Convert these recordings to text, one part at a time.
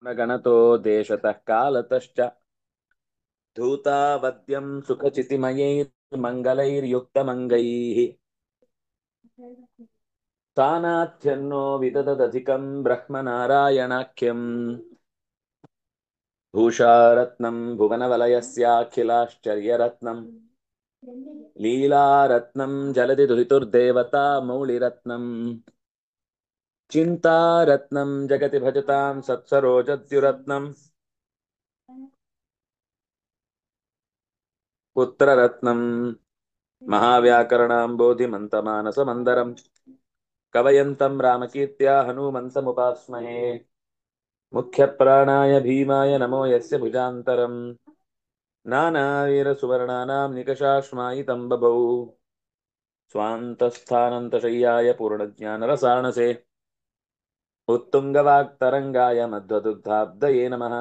गणतो देशतः कालतश्च धूतावद्यं सुखचितिमयैर्मङ्गलैर्युक्तमङ्गैः स्थानात्यन्नो विददधिकं ब्रह्मनारायणाख्यम् भूषारत्नं भुवनवलयस्याखिलाश्चर्यरत्नं लीलारत्नं जलधि दुहितुर्देवता मौलिरत्नं चिन्तारत्नं जगति भजतां सत्सरोजद्युरत्नं पुत्ररत्नं महाव्याकरणाम्बोधिमन्तमानसमन्दरम् कवयन्तं रामकीर्त्या हनूमन्तमुपास्महे मुख्यप्राणाय भीमाय नमो यस्य भुजान्तरम् नानावीरसुवर्णानां निकषाश्मायितं बभौ स्वान्तस्थानन्तशय्याय पूर्णज्ञानरसाणसे उत्तुङ्गवाक्तरङ्गाय मध्वदुग्धाब्दये नमः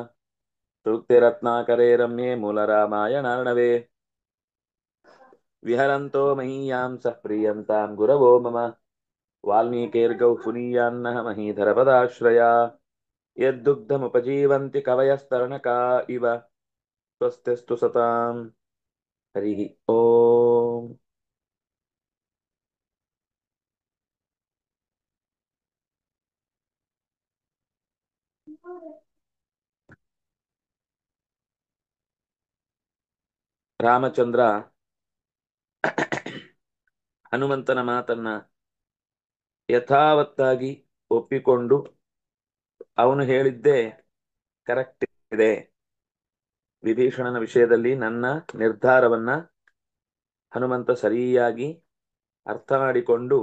सूक्तिरत्नाकरे रम्ये मूलरामायणार्णवे विहरन्तो महीयां सः प्रीयन्तां गुरवो मम वाल्मीकिर्गौ पुनीयान्नः महीधरपदाश्रया यद्दुग्धमुपजीवन्ति कवयस्तरणका इव स्वस्तिस्तु सताम् हरिः ओम् ರಾಮಚಂದ್ರ ಹನುಮಂತನ ಮಾತನ್ನ ಯಥಾವತ್ತಾಗಿ ಒಪ್ಪಿಕೊಂಡು ಅವನು ಹೇಳಿದ್ದೇ ಕರೆಕ್ಟ್ ಇದೆ. ವಿಭೀಷಣನ ವಿಷಯದಲ್ಲಿ ನನ್ನ ನಿರ್ಧಾರವನ್ನ ಹನುಮಂತ ಸರಿಯಾಗಿ ಅರ್ಥ ಮಾಡಿಕೊಂಡು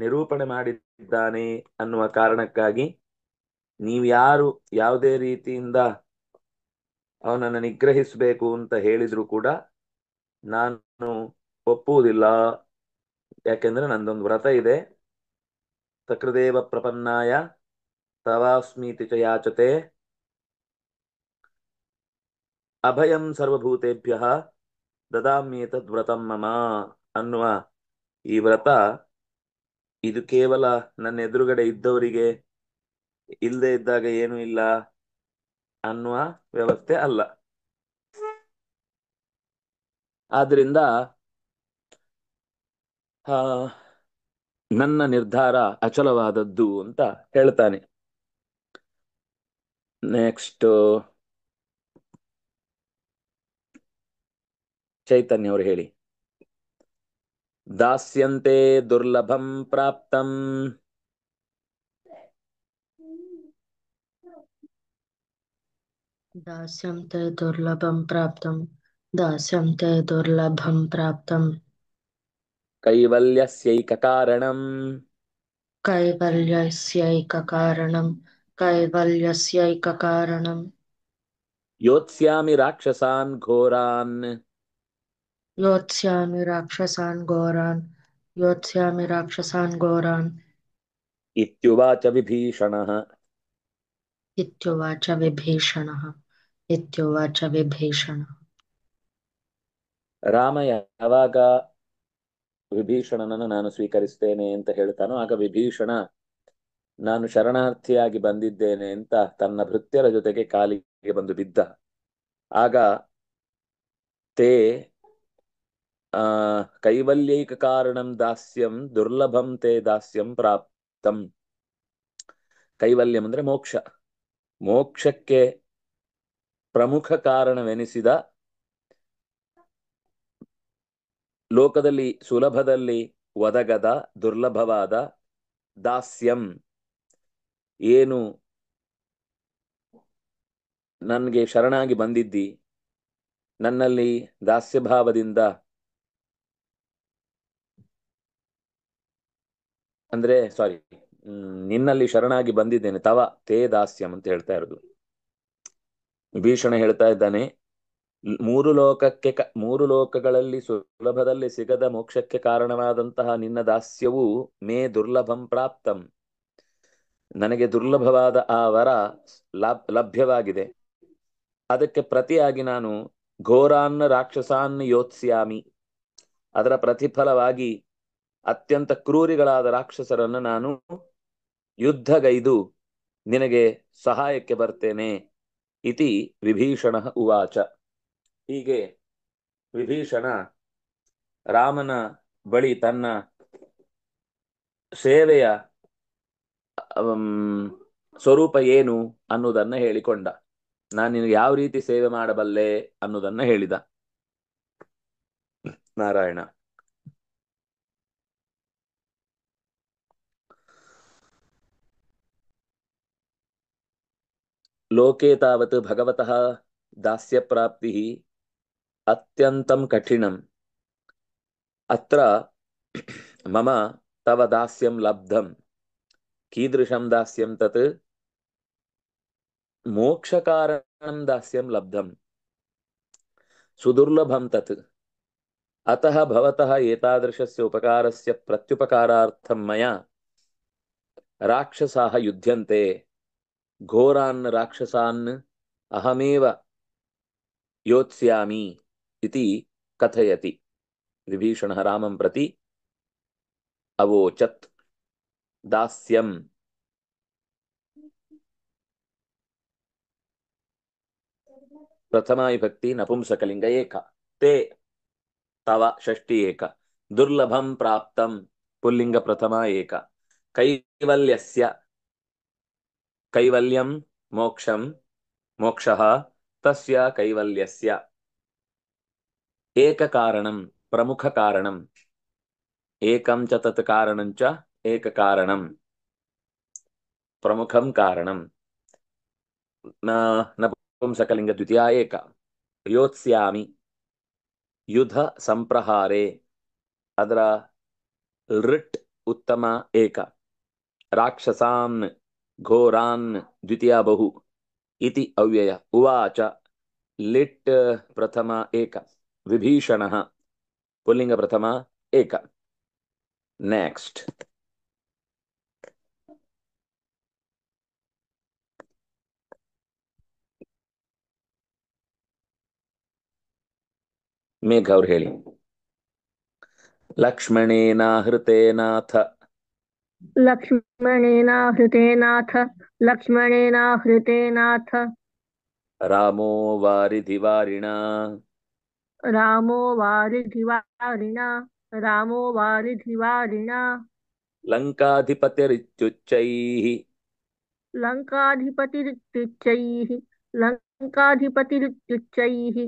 ನಿರೂಪಣೆ ಮಾಡಿದ್ದಾನೆ ಅನ್ನುವ ಕಾರಣಕ್ಕಾಗಿ ನೀವ್ಯಾರು ಯಾವುದೇ ರೀತಿಯಿಂದ ಅವನನ್ನು ನಿಗ್ರಹಿಸಬೇಕು ಅಂತ ಹೇಳಿದ್ರು ಕೂಡ ನಾನು ಒಪ್ಪುವುದಿಲ್ಲ. ಯಾಕೆಂದ್ರೆ ನಂದೊಂದು ವ್ರತ ಇದೆ. ಸಕೃದೇವ ಪ್ರಪನ್ನಾಯ ತವಾಸ್ಮೀತಿ ಚ ಯಾಚತೆ ಅಭಯಂ ಸರ್ವಭೂತೇಭ್ಯ ದದಾಮ್ಯೇತದ್ ವ್ರತಂ ಮಮ ಅನ್ನುವ ಈ ವ್ರತ ಇದು ಕೇವಲ ನನ್ನ ಎದುರುಗಡೆ ಇದ್ದವರಿಗೆ ಇಲ್ಲದೆ ಇದ್ದಾಗ ಏನು ಇಲ್ಲ ಅನ್ನುವ ವ್ಯವಸ್ಥೆ ಅಲ್ಲ. ಆದ್ರಿಂದ ನನ್ನ ನಿರ್ಧಾರ ಅಚಲವಾದದ್ದು ಅಂತ ಹೇಳ್ತಾನೆ. ನೆಕ್ಸ್ಟ್ ಚೈತನ್ಯ ಅವರು ಹೇಳಿ. ದಾಸ್ಯಂತೆ ದುರ್ಲಭಂ ಪ್ರಾಪ್ತಂ दास्यन्ते दुर्लभं प्राप्तं दास्यन्ते दुर्लभं प्राप्तं ಕೈವಲ್ಯಸ್ಯೈಕಕಾರಣಂ कैवल्यस्यैककारणं कैवल्यस्यैककारणं ಯೋತ್ಸ್ಯಾಮಿ ರಾಕ್ಷಸಾನ್ ಘೋರಾನ್ योत्स्यामि राक्षसान् घोरान् योत्स्यामि राक्षसान् घोरान् ಇತ್ಯುವಾಚ ವಿಭೀಷಣಃ. इत्युवाच विभीषणः इत्युवाच विभीषणः ರಾಮ ಯಾವಾಗ ವಿಭೀಷಣನನ್ನು ನಾನು ಸ್ವೀಕರಿಸ್ತೇನೆ ಅಂತ ಹೇಳ್ತಾನೋ ಆಗ ವಿಭೀಷಣ ನಾನು ಶರಣಾರ್ಥಿಯಾಗಿ ಬಂದಿದ್ದೇನೆ ಅಂತ ತನ್ನ ಭೃತ್ಯರ ಜೊತೆಗೆ ಕಾಲಿಗೆ ಬಂದು ಬಿದ್ದ. ಆಗ ತೇ ಕೈವಲ್ಯೈಕ ಕಾರಣಂ ದಾಸ್ಯಂ ದುರ್ಲಭಂ ತೇ ದಾಸ್ಯಂ ಪ್ರಾಪ್ತಂ. ಕೈವಲ್ಯಂ ಅಂದ್ರೆ ಮೋಕ್ಷ. ಮೋಕ್ಷಕ್ಕೆ ಪ್ರಮುಖ ಕಾರಣವೆನಿಸಿದ ಲೋಕದಲ್ಲಿ ಸುಲಭದಲ್ಲಿ ಒದಗದ ದುರ್ಲಭವಾದ ದಾಸ್ಯಂ ಏನು ನನ್ಗೆ ಶರಣಾಗಿ ಬಂದಿದ್ದಿ, ನನ್ನಲ್ಲಿ ದಾಸ್ಯಭಾವದಿಂದ ಅಂದ್ರೆ ನಿನ್ನಲ್ಲಿ ಶರಣಾಗಿ ಬಂದಿದ್ದೇನೆ. ತವ ತೇ ದಾಸ್ಯಂ ಅಂತ ಹೇಳ್ತಾ ಇರೋದು. ವಿಭೀಷಣ ಹೇಳ್ತಾ ಇದ್ದಾನೆ, ಮೂರು ಲೋಕಗಳಲ್ಲಿ ಸುಲಭದಲ್ಲಿ ಸಿಗದ ಮೋಕ್ಷಕ್ಕೆ ಕಾರಣವಾದಂತಹ ನಿನ್ನ ದಾಸ್ಯವು ಮೇ ದುರ್ಲಭಂ ಪ್ರಾಪ್ತಂ, ನನಗೆ ದುರ್ಲಭವಾದ ಆ ವರ ಲಭ್ಯವಾಗಿದೆ. ಅದಕ್ಕೆ ಪ್ರತಿಯಾಗಿ ನಾನು ಘೋರಾನ್ನ ರಾಕ್ಷಸಾನ್ ಯೋತ್ಸ್ಯಾಮಿ, ಅದರ ಪ್ರತಿಫಲವಾಗಿ ಅತ್ಯಂತ ಕ್ರೂರಿಗಳಾದ ರಾಕ್ಷಸರನ್ನು ನಾನು ಯುದ್ಧಗೈದು ನಿನಗೆ ಸಹಾಯಕ್ಕೆ ಬರ್ತೇನೆ ಇತಿ ವಿಭೀಷಣ ಉವಾಚ. ಹೀಗೆ ವಿಭೀಷಣ ರಾಮನ ಬಳಿ ತನ್ನ ಸೇವೆಯ ಸ್ವರೂಪ ಏನು ಅನ್ನುವುದನ್ನ ಹೇಳಿಕೊಂಡ. ನಾನು ನಿನಗೆ ಯಾವ ರೀತಿ ಸೇವೆ ಮಾಡಬಲ್ಲೆ ಅನ್ನುವುದನ್ನ ಹೇಳಿದ. ನಾರಾಯಣ. ಲೋಕೆ ತಾವತ್ ಭಗವತಃ ದಾಸ್ಯ ಪ್ರಾಪ್ತಿ ಅತ್ಯಂತಂ ಕಠಿಣಂ. ಅತ್ರ ಮಮ ತವ ದಾಸ್ಯಂ ಲಬ್ಧಂ. ಕೀದೃಶಂ ದಾಸ್ಯಂ ತತ್ ಮೋಕ್ಷಕಾರಣಂ ದಾಸ್ಯಂ ಲಬ್ಧಂ ಸುದುರ್ಲಭಂ ತತ್. ಅತಃ ಭವತಃ ಏತಾದೃಶಸ್ಯ ಉಪಕಾರಸ್ಯ ಪ್ರತ್ಯುಪಕಾರಾರ್ಥಂ ಮಯಾ ರಾಕ್ಷಸಾಃ ಯುಧ್ಯಂತೆ. ಘೋರಾನ್ ರಾಕ್ಷಸಾನ್ ಅಹಮೇವ ಯೋತ್ಸ್ಯಾಮಿ ಇತಿ ಕಥಯತಿ. ವಿಭೀಷಣಃ ರಾಮಂ ಪ್ರತಿ ಅವೋಚತ್. ದಾಸ್ಯಂ ಪ್ರಥಮಾ ವಿಭಕ್ತಿ ನಪುಂಸಕಲಿಂಗ ಏಕ. ತೇ ತವ ಷಷ್ಠಿ ಏಕ. ದುರ್ಲಭಂ ಪ್ರಾಪ್ತಂ ಪುಲ್ಲಿಂಗ ಪ್ರಥಮ ಏಕ. ಕೈವಲ್ಯಸ್ಯ ಕೈವಲ್ಯಂ ಮೋಕ್ಷಂ ಮೋಕ್ಷಃ ತಸ್ಯ ಕೈವಲ್ಯಸ್ಯ. ಏಕ ಕಾರಣಂ ಪ್ರಮುಖ ಕಾರಣಂ. ಏಕಂ ಚ ತತ್ ಕಾರಣಂ ಚ ಏಕ ಕಾರಣಂ ಪ್ರಮುಖಂ ಕಾರಣಂ. ನಪುಂಸಕಲಿಂಗ ದ್ವಿತೀಯ ಏಕ. ಯೋತ್ಸ್ಯಾಮಿ ಯುಧ ಸಂಪ್ರಹಾರೆ. ಅದರ ಋಟ್ ಉತ್ತಮ ಏಕ. ರಾಕ್ಷಸಾನ್ ಘೋರಾನ್ ದ್ವಿತೀಯ ಬಹು ಇತಿ ಅವ್ಯಯ. ಉವಾಚ ಲಿಟ್ ಪ್ರಥಮ ಏಕ. ವಿಭೀಷಣಃ ಪುಲ್ಲಿಂಗ ಪ್ರಥಮ ಏಕ. ನೆಕ್ಸ್ಟ್ ಮೇಘ ಅವ್ರು ಹೇಳಿ. ಲಕ್ಷ್ಮಣೇನಾಹೃತೇನಾಥ लक्ष्मणेनाहृतेनाथ लक्ष्मणेनाहृतेनाथ ರಾಮೋ ವಾರಿಧಿವಾರಿಣಾ. रामो वारिधिवारिणा रामो वारिधिवारिणा ಲಂಕಾಧಿಪತಿರಿತ್ಯುಚ್ಚೈಃ लङ्काधिपतिरित्युच्चैः लङ्काधिपतिरित्युच्चैः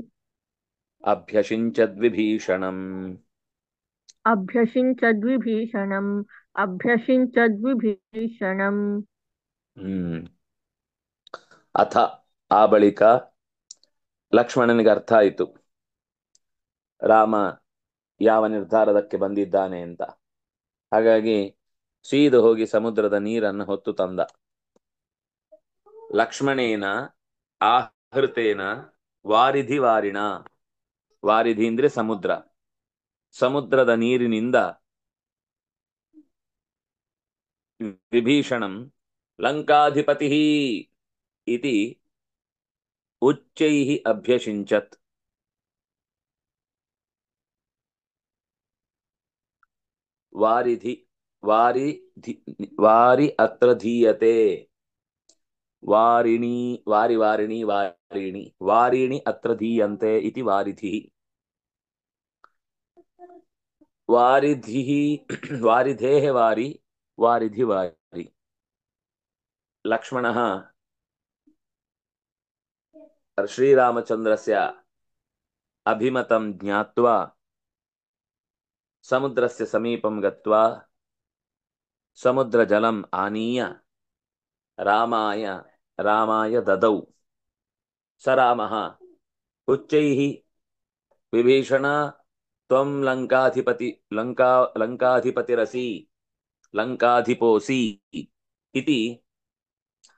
ಅಭ್ಯಷಿಂಚದ್ವಿಭೀಷಣಂ. अभ्यषिञ्चद्विभीषणम् अभ्यषिञ्चद्विभीषणम् ಅಥ ಆ ಬಳಿಕ ಲಕ್ಷ್ಮಣನಿಗೆ ಅರ್ಥ ಆಯಿತು ರಾಮ ಯಾವ ನಿರ್ಧಾರದಕ್ಕೆ ಬಂದಿದ್ದಾನೆ ಅಂತ. ಹಾಗಾಗಿ ಸೀದು ಹೋಗಿ ಸಮುದ್ರದ ನೀರನ್ನು ಹೊತ್ತು ತಂದ. ಲಕ್ಷ್ಮಣೇನ ಆಹೃತೇನ ವಾರಿಧಿ ವಾರಿಣ. ವಾರಿಧಿ ಅಂದ್ರೆ ಸಮುದ್ರ. ಸಮುದ್ರದ ನೀರಿನಿಂದ ವಿಭೀಷಣಂ ಲಂಕಾಧಿಪತಿ ಇತಿ ಉಚ್ಚೈಃ ಅಭ್ಯಷಿಂಚತ್. ವಾರಿಧಿ ವಾರಿ ಅತ್ರ ಧೀಯತೆ. ವಾರಿಣಿ ವಾರಿಣಿ ವಾರಿಣಿ ಅತ್ರ ಧೀಯಂತೆ ಇತಿ ವಾರಿಧಿ. ವಾರಿಧಿ ವಾರಿಧೇಃ ವಾರಿಧಿ ವಾರಿ. ಲಕ್ಷ್ಮಣಃ ಶ್ರೀರಾಮಚಂದ್ರಸ್ಯ ಅಭಿಮತಂ ಜ್ಞಾತ್ವಾ ಸಮುದ್ರಸ್ಯ ಸಮೀಪಂ ಗತ್ವಾ ಸಮುದ್ರಜಲಂ ಆನೀಯ ರಾಮಾಯ ದದೌ. ಸ ರಾಮಃ ಉಚ್ಚೈಃ ವಿಭೀಷಣ ತ್ವಂ ಲಂಕಾಧಿಪತಿರಸಿ ಲಂಕಾಧಿಪೋಸಿ ಇತಿ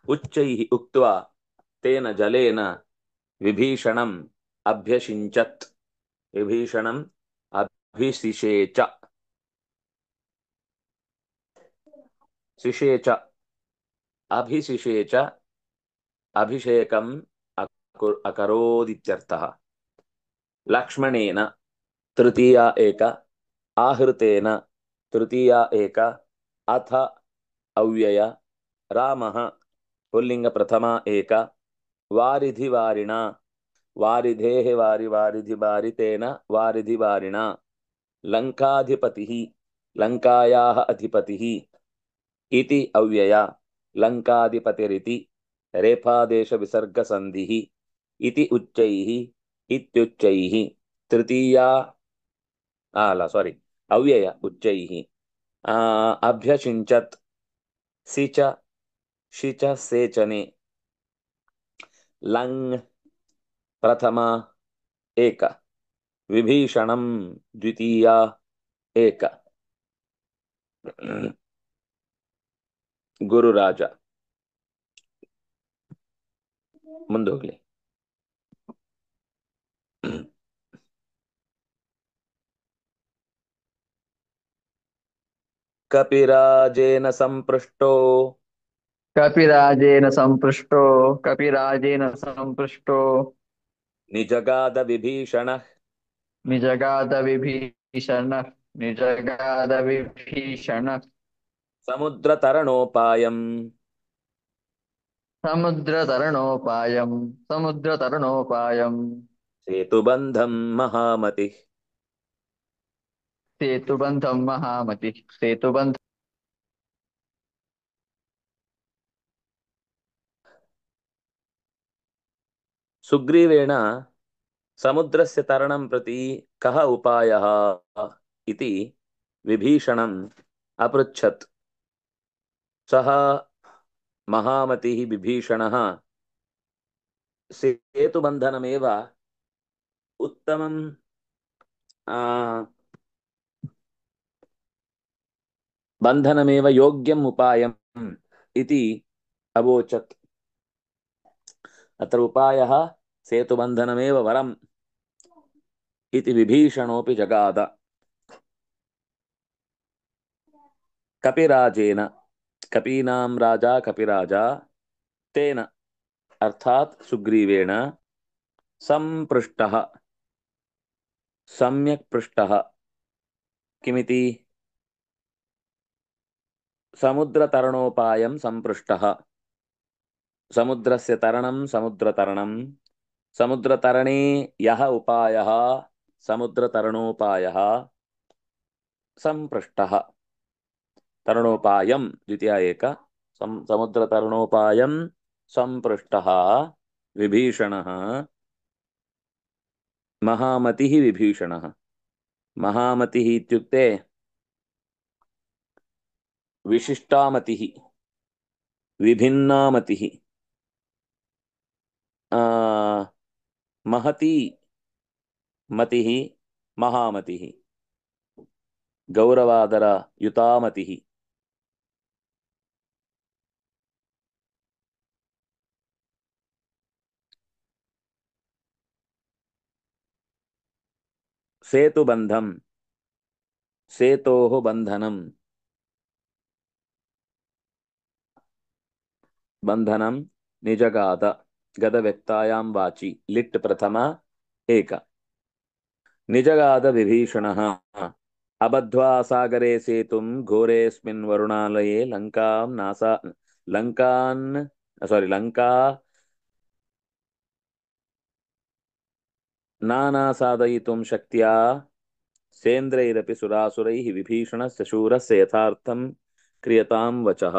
ಉಚ್ಚೈಃ ಉಕ್ತ್ವಾ ತೇನ ಜಲೇನ ವಿಭೀಷಣಂ ಅಭ್ಯಷಿಂಚತ್. ವಿಭೀಷಣಂ ಅಭಿಷಿಷೇಚ. ಶಿಷೇಚ ಅಭಿಷಿಷೇಚ ಅಭಿಷೇಕಂ ಅಕರೋದಿತ್ಯರ್ಥಃ. ಲಕ್ಷ್ಮಣೇನ ತೃತೀಯ ಏಕ. ಆಹೃತೇನ ತೃತೀಯ ಏಕ. ಅಥ ಅವ್ಯಯ. ರಾಮಃ पुल्लिंग प्रथमा एक वारिधि वारिणा वारिधेः वारि वारिधि वारितेन वारिधि वारिणा लंकाधिपतिः लंकायाः अधिपतिः इति अव्यया लंकाधिपतिरिति रेफादेश विसर्ग संधिः इति उच्चैः इत्युच्चैः तृतीया अಲ್ಲ ಸಾರಿ ಅವ್ಯಯ उच्चैः अभ्यषिञ्चत् सिच शिच सेचने लङ् प्रथमा एक विभीषणं द्वितीया एक गुरुराज ಮುಂದೋಗ್ಲಿ कपिराजेन संपृष्टो कपिराजेन संपृष्टो कपिराजेन संपृष्टो निजगाद विभीषणः निजगाद विभीषणः निजगाद विभीषणः समुद्रतरणोपायम् समुद्रतरणोपायम् सेतुबन्धं महामतिः सेतुबन्धं महामतिः सेतुबन्ध सुग्रीवेण समुद्रस्य तरणं प्रति कः उपायः इति विभीषणम् अपृच्छत् सः महामतिः विभीषणः सेतुबन्धनमेव उत्तमं बन्धनमेव योग्यम् उपायम् इति अवोचत् अत्र उपायः सेतुबन्धनमेव वरम् इति विभीषणोऽपि जगाद कपिराजेन कपीनां राजा कपिराजा तेन अर्थात् सुग्रीवेण संपृष्टः सम्यक् पृष्टः किमिति समुद्रतरणोपायं संपृष्टः समुद्रस्य तरणं समुद्रतरणं समुद्रतरणे यः उपायः समुद्रतरणोपायः संपृष्टः तरणोपायं द्वितीया एक समुद्रतरणोपायं संपृष्टः विभीषणः महामतिः विभीषणः महामतिः इत्युक्ते विशिष्टामतिः विभिन्नामतिः महती मतिः महामतिः गौरवादर युतामतिः सेतुबन्धं सेतोः बन्धनं बन्धनं निजगाद गदव्यक्तायां वाचि लिट् प्रथमा एक निजगाद विभीषणः अबध्वा सागरे सेतुं घोरेऽस्मिन् वरुणालये लङ्का नानासादयितुं शक्त्या सेन्द्रैरपि सुरासुरैः विभीषणस्य शूरस्य यथार्थं क्रियतां वचः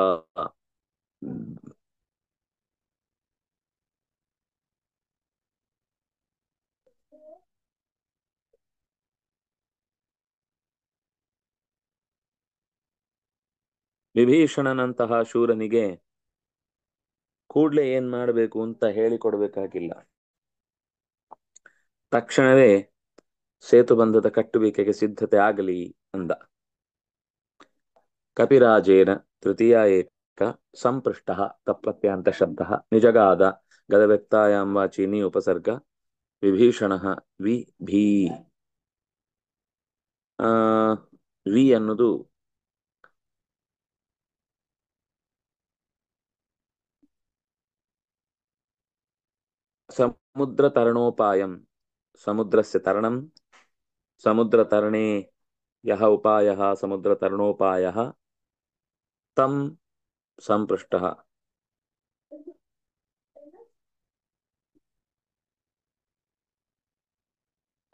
ವಿಭೀಷಣನಂತಹ ಶೂರನಿಗೆ ಕೂಡಲೇ ಏನ್ ಮಾಡಬೇಕು ಅಂತ ಹೇಳಿಕೊಡ್ಬೇಕಾಗಿಲ್ಲ. ತಕ್ಷಣವೇ ಸೇತುಬಂಧದ ಕಟ್ಟುವಿಕೆಗೆ ಸಿದ್ಧತೆ ಆಗಲಿ ಅಂದ. ಕಪಿರಾಜೇನ ತೃತೀಯ ಏಕ ಸಂಪೃಷ್ಟ ತಪ್ರತ್ಯಾಂತ ಶಬ್ದ ನಿಜಗಾದ ಗದವ್ಯಕ್ತಾಯಾಂ ವಾಚೀನಿ ಉಪಸರ್ಗ ವಿಭೀಷಣ ವಿ ಭೀ ವಿ ಅನ್ನೋದು समुद्र तरणोपायं समुद्रस्य तरणं समुद्र तरणे यः उपायः समुद्र तरणोपायः तं संपृष्टः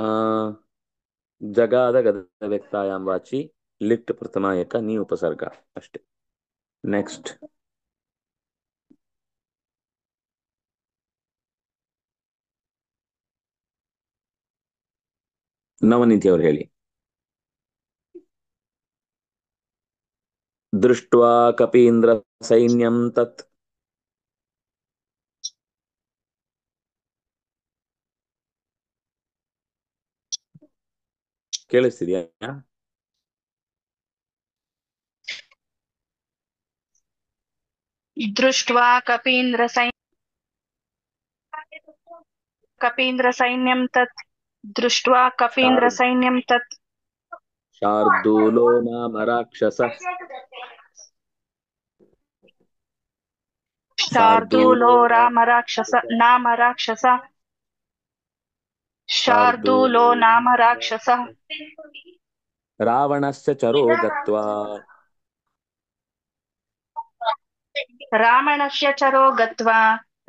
ಆ ಜಗಾದ ಗದ ವ್ಯಕ್ತಾಯಾಮ್ ವಾಚಿ ಲಿಟ್ ಪ್ರಥಮ ಏಕ ನೀ ಉಪಸರ್ಗ ಅಷ್ಟೇ. ನೆಕ್ಸ್ಟ್ ನವನೀತಿ ಅವ್ರು ಹೇಳಿ. ದೃಷ್ಟ್ವಾ ಕಪೀಂದ್ರ ಸೈನ್ಯಂ ತತ್ ಕೇಳಿಸ್ತಿದ್ಯಾ? दृष्ट्वा कपीन्द्रसैन्यं तत् दृष्ट्वा कपीन्द्रसैन्यं तत् ಶಾರ್ದೂಲೋ ನಾಮ ರಾಕ್ಷಸ शार्दूलो नाम राक्षसः ರಾವಣಸ್ಯ ಚರೋ ಗತ್ವಾ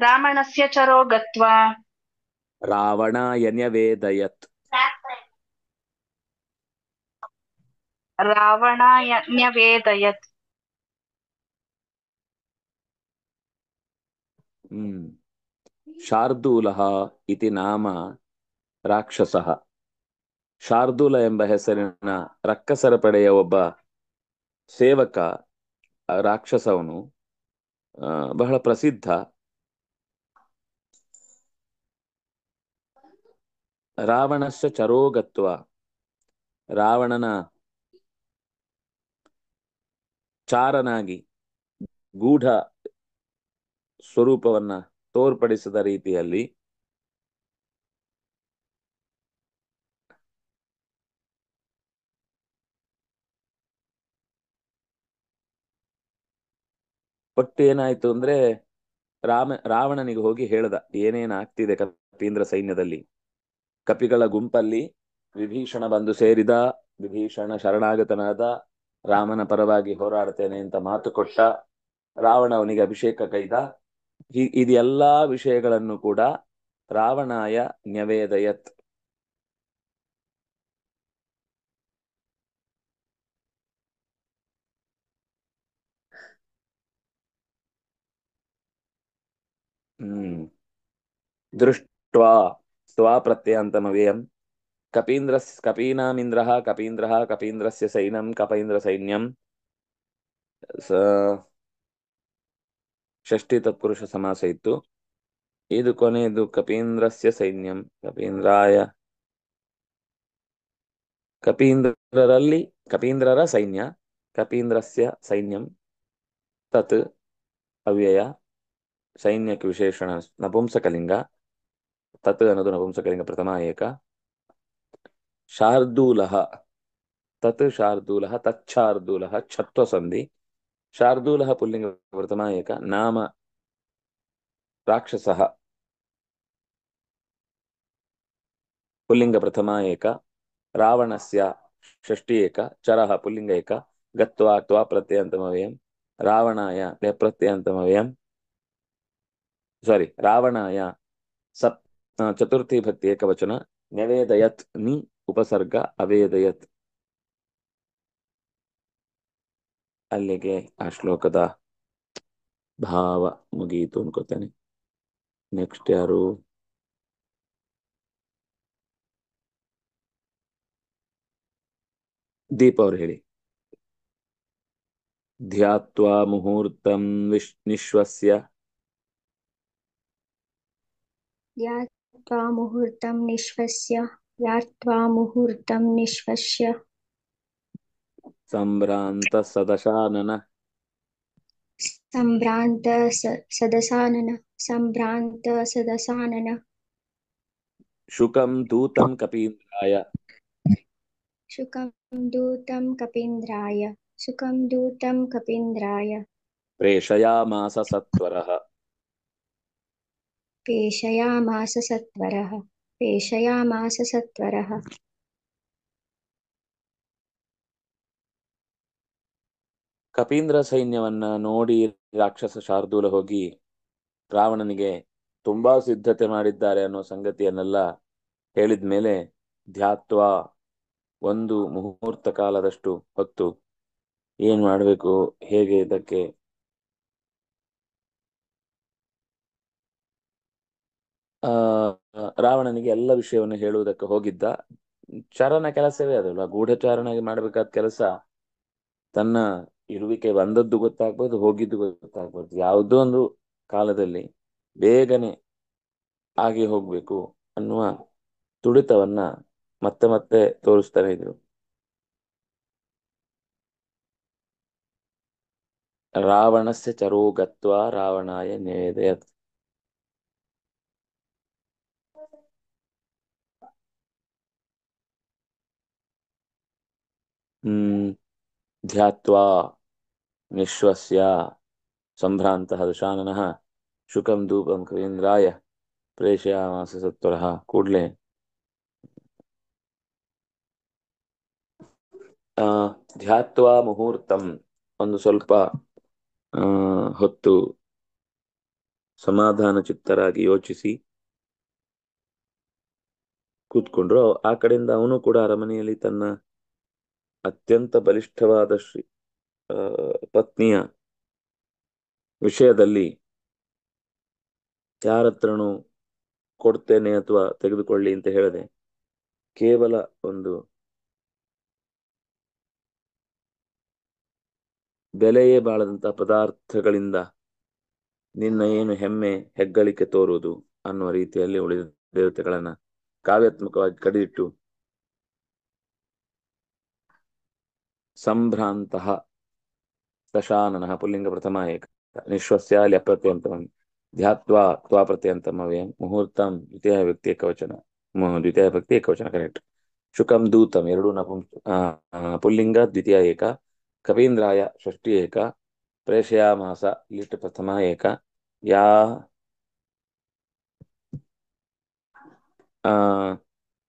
रावणस्य चरो गत्वा ರಾವಣಾಯ ನ್ಯವೇದಯತ್ रावणाय न्यवेदयत् ಶಾರ್ದೂಲಃ ಇತಿ ನಾಮ ರಾಕ್ಷಸಃ. ಶಾರ್ದೂಲ ಎಂಬ ಹೆಸರಿನ ರಕ್ಕಸರ ಪಡೆಯ ಒಬ್ಬ ಸೇವಕ ರಾಕ್ಷಸವನು ಬಹಳ ಪ್ರಸಿದ್ಧ. ರಾವಣಸ್ಯ ಚರೋಗತ್ವ, ರಾವಣನ ಚಾರನಾಗಿ ಗೂಢ ಸ್ವರೂಪವನ್ನ ತೋರ್ಪಡಿಸಿದ ರೀತಿಯಲ್ಲಿ ಒಟ್ಟು ಏನಾಯ್ತು ಅಂದ್ರೆ ರಾವಣನಿಗೆ ಹೋಗಿ ಹೇಳ್ದ ಏನೇನಾಗ್ತಿದೆ ಕಪೀಂದ್ರ ಸೈನ್ಯದಲ್ಲಿ. ಕಪಿಗಳ ಗುಂಪಲ್ಲಿ ವಿಭೀಷಣ ಬಂದು ಸೇರಿದ. ವಿಭೀಷಣ ಶರಣಾಗತನಾದ, ರಾಮನ ಪರವಾಗಿ ಹೋರಾಡ್ತೇನೆ ಅಂತ ಮಾತು ಕೊಟ್ಟ. ರಾವಣ ಅವನಿಗೆ ಅಭಿಷೇಕ ಕೈದ. ಇದೆಲ್ಲಾ ವಿಷಯಗಳನ್ನು ಕೂಡ ರಾವಣಾಯ ನ್ಯವೇದಯತ್, ದೃಷ್ಟ್ವಾ ಸ್ವಾ ಪ್ರತ್ಯಂತಮವ್ಯಯಂ ಕಪೀನಾಮಿಂದ್ರಃ ಕಪೀಂದ್ರಸ್ಯ ಸೈನ್ಯಂ ಕಪೀಂದ್ರ ಸೈನ್ಯಂ ಷಷ್ಠಿ ತತ್ಪುರುಷ ಸಮಾಸ ಇತ್ತು. ಇದು ಕೊನೆಯದು ಕಪೀಂದ್ರಸ್ಯ ಸೈನ್ಯಂ ಕಪೀಂದ್ರರ ಸೈನ್ಯ ಕಪೀಂದ್ರಸ್ಯ ಸೈನ್ಯಂ ತತ್ ಅವ್ಯಯ. ಸೈನ್ಯಕ್ಕೆ ವಿಶೇಷಣ ನಪುಂಸಕಲಿಂಗ, ತತ್ ಅನ್ನೋದು ನಪುಂಸಕಲಿಂಗ ಪ್ರಥಮ ಏಕ. ಶಾರ್ದೂಲಃ ತತ್ ಶಾರ್ದೂಲಃ ತಚ್ಚಾರ್ದೂಲಃ ಛತ್ವ ಸಂಧಿ. ಶಾರ್ದೂಲಃ ಪುಲ್ಲಿಂಗ ಪ್ರಥಮ ಏಕ. ನಾಮ ರಾಕ್ಷಸಃ ಪುಲ್ಲಿಂಗ ಪ್ರಥಮ ಏಕ. ರಾವಣಸ್ಯ ಷಷ್ಠಿ ಏಕ. ಚರಃ ಪುಲ್ಲಿಂಗ ಏಕ. ಗತ್ವಾ ತ್ವಾ ಪ್ರತ್ಯಂತಮವ್ಯಯಂ. ರಾವಣಾಯ ಪ್ರತ್ಯಂತಮವ್ಯಯಂ. ರಾವಣಾಯ ಚತುರ್ಥಿ ಭಕ್ತಿ ಏಕವಚನ. ನ್ಯವೇದಯತ್ ನಿ ಉಪಸರ್ಗ ಅವೇದಯತ್. ಅಲ್ಲಿಗೆ ಆ ಶ್ಲೋಕದ ಭಾವ ಮುಗಿಯಿತು ಅನ್ಕೋತೇನೆ. ನೆಕ್ಸ್ಟ್ ಯಾರು? ದೀಪ ಅವ್ರು ಹೇಳಿ. ಧ್ಯಾತ್ವಾ ಮುಹೂರ್ತಂ ನಿಶ್ವಸ್ಯ ध्यात्वा मुहूर्तं निश्वस्य ಸಂಭ್ರಾಂತ ಸದಶಾನನ सम्भ्रान्त ಶುಕಂ ದೂತಂ ಕಪೀಂದ್ರಾಯ शुकं दूतं कपीन्द्राय ಪ್ರೇಷಯಾಮಾಸ ಸತ್ವರಃ. पेषयामास सत्वरः. ಕಪೀಂದ್ರ ಸೈನ್ಯವನ್ನ ನೋಡಿ ರಾಕ್ಷಸ ಶಾರ್ದೂಲ ಹೋಗಿ ರಾವಣನಿಗೆ ತುಂಬಾ ಸಿದ್ಧತೆ ಮಾಡಿದ್ದಾರೆ ಅನ್ನೋ ಸಂಗತಿಯನ್ನೆಲ್ಲ ಹೇಳಿದ ಮೇಲೆ ಧ್ಯಾತ್ವಾ ಒಂದು ಮುಹೂರ್ತ ಕಾಲದಷ್ಟು ಹೊತ್ತು ಏನ್ ಮಾಡಬೇಕು, ಹೇಗೆ ಇದಕ್ಕೆ ಆ ರಾವಣನಿಗೆ ಎಲ್ಲ ವಿಷಯವನ್ನು ಹೇಳುವುದಕ್ಕೆ ಹೋಗಿದ್ದ. ಚಾರಣ ಕೆಲಸವೇ ಅದಲ್ವಾ, ಗೂಢಚಾರನಾಗಿ ಮಾಡಬೇಕಾದ ಕೆಲಸ. ತನ್ನ ಇರುವಿಕೆ ಬಂದದ್ದು ಗೊತ್ತಾಗ್ಬೋದು, ಹೋಗಿದ್ದು ಗೊತ್ತಾಗ್ಬೋದು. ಯಾವುದೋ ಒಂದು ಕಾಲದಲ್ಲಿ ಬೇಗನೆ ಆಗಿ ಹೋಗ್ಬೇಕು ಅನ್ನುವ ತುಡಿತವನ್ನ ಮತ್ತೆ ಮತ್ತೆ ತೋರಿಸ್ತಾನೆ ಇದ್ರು. ರಾವಣಸ್ಯ ಚರೋಗತ್ವ ರಾವಣಾಯ ನೇದಯತ್. ಧ್ಯಾತ್ವಾ ನಿಶ್ವಸ್ಯ ಸಂಭ್ರಾಂತಃ ದಶಾನನಃ ಶುಕಂ ಧೂಪಂ ಕವೀಂದ್ರಾಯ ಪ್ರೇಷಯಾಮಾಸ ಸತ್ವರಃ. ಕೂಡ್ಲೆ ಧ್ಯಾತ್ವಾ ಮುಹೂರ್ತಂ, ಒಂದು ಸ್ವಲ್ಪ ಹೊತ್ತು ಸಮಾಧಾನ ಚಿತ್ತರಾಗಿ ಯೋಚಿಸಿ ಕೂತ್ಕೊಂಡ್ರು. ಆ ಕಡೆಯಿಂದ ಅವನು ಕೂಡ ಅರಮನೆಯಲ್ಲಿ ತನ್ನ ಅತ್ಯಂತ ಬಲಿಷ್ಠವಾದ ಪತ್ನಿಯ ವಿಷಯದಲ್ಲಿ ಯಾರತ್ರನೂ ಕೊಡ್ತೇನೆ ಅಥವಾ ತೆಗೆದುಕೊಳ್ಳಿ ಅಂತ ಹೇಳದೆ, ಕೇವಲ ಒಂದು ಬೆಲೆಯೇ ಬಾಳದಂತಹ ಪದಾರ್ಥಗಳಿಂದ ನಿನ್ನ ಏನು ಹೆಮ್ಮೆ ಹೆಗ್ಗಳಿಕೆ ತೋರುವುದು ಅನ್ನುವ ರೀತಿಯಲ್ಲಿ ಉಳಿದ ದೇವತೆಗಳನ್ನ ಕಾವ್ಯಾತ್ಮಕವಾಗಿ ಕಡಿದಿಟ್ಟು ಸಂಭ್ರಾಂತಃ ದಶಾನನಃ ಪುಲ್ಲಿಂಗ ಪ್ರಥಮ ಏಕ ನಿಶ್ವಸ್ಯ ಅಲ್ಲಿ ಅಪ್ರತ್ಯಂತಂ ಧ್ಯಾತ್ವಾ ತ್ವಾ ಪ್ರತ್ಯಂತಂ ಅವ್ಯಯಂ ಮುಹೂರ್ತಂ ದ್ವಿತೀಯ ವ್ಯಕ್ತಿ ಏಕವಚನ, ದ್ವಿತೀಯ ಭಕ್ತಿ ಏಕವಚನ ಕರೆಕ್ಟ್. ಶುಕಂ ದೂತಂ ಎರಡು ಪುಲ್ಲಿಂಗ ದ್ವಿತೀಯ ಏಕ, ಕವೀಂದ್ರಾಯ ಷಷ್ಠಿ ಏಕ, ಪ್ರೇಷಯಾಮಾಸ ಲಿಟ್ ಪ್ರಥಮ ಏಕ, ಯಾ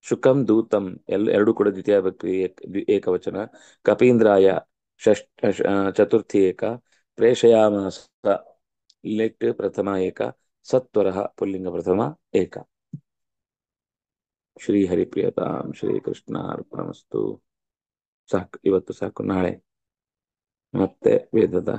ಶುಕಂ ದೂತಂ ಎರಡು ಕೂಡ ದ್ವಿತೀಯ ಭಕ್ತಿ ಏಕವಚನ, ಕಪೀಂದ್ರಾಯ ಚತುರ್ಥಿ ಏಕ, ಪ್ರೇಷಯಾಮಾಸ ಲಿಟ್ ಪ್ರಥಮ ಏಕ, ಸತ್ವರಃ ಪುಲ್ಲಿಂಗ ಪ್ರಥಮ ಏಕ. ಶ್ರೀ ಹರಿಪ್ರಿಯತಾಂ ಶ್ರೀಕೃಷ್ಣ ಅರ್ಪಣಮಸ್ತು. ಸಾಕು, ಇವತ್ತು ಸಾಕು. ನಾಳೆ ಮತ್ತೆ ವೇದದ